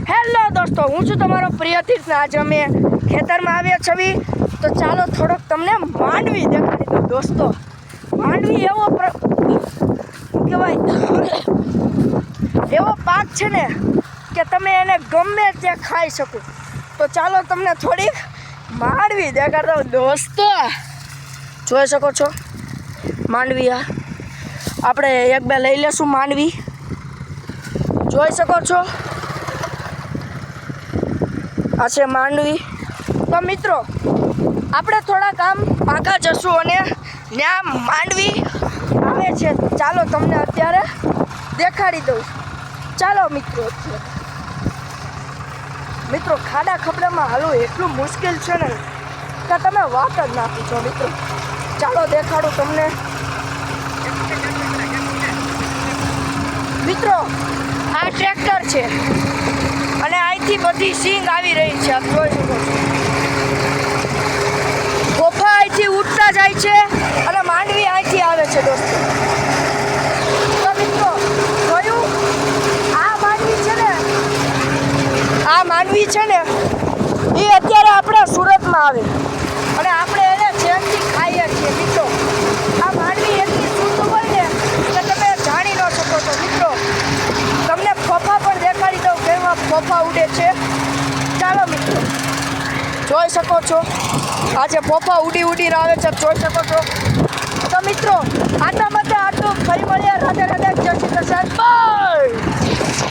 Hello દોસ્તો, હું છું તમારો પ્રિય તીર્થ. આજે અમે ખેતરમાં આવ્યા છીએ, તો ચાલો થોડોક તમને માંડવી દેખાડી દઉં. દોસ્તો, માંડવી એવો કહેવાય એવો પાક છે ને કે તમે એને ગમે ત્યાં ખાઈ શકો. તો ચાલો તમને થોડીક માંડવી દેખાડી દઉં. દોસ્તો, જોઈ શકો છો માંડવી. આપણે એક બે લઈ લેશું માંડવી. જોઈ શકો છો આ છે માંડવી. તો મિત્રો, આપણે થોડાક આમ પાકા જશું અને ત્યાં માંડવી આવે છે. ચાલો તમને અત્યારે દેખાડી દઉં. ચાલો મિત્રો, ખાડા ખબડામાં હાલવું એટલું મુશ્કેલ છે ને કે તમે વાત જ ના પૂછો. મિત્રો ચાલો દેખાડું તમને. મિત્રો, આ ટ્રેક્ટર છે અને અહીંથી બધી સિંગ આવી રહી છે. આપ જોઈ શકો છો. ગોફા અહીંથી ઉઠતા જાય છે અને માંડવી અહીંથી આવે છે. દોસ્તો, તો મિત્રો જોયું, આ માંડવી છે ને એ અત્યારે આપણા સુરતમાં આવે અને આપણે એને ચેનથી ખાઈએ છીએ. મિત્રો, આ માંડવી એટલી શુદ્ધ હોય ને કે તમે જાણી ન શકો. તો મિત્રો, તમને ફોફા પણ દેખાડી દઉં કેવા ફોફા ઉડે છે. ચાલો મિત્રો, જોઈ શકો છો આજે ફોફા ઉડીને આવે છે. જોઈ શકો છો. તો મિત્રો, આટલા માટે આટલું. ફરી મળીએ. રાધે રાધે. જય શ્રી કૃષ્ણ. બાય.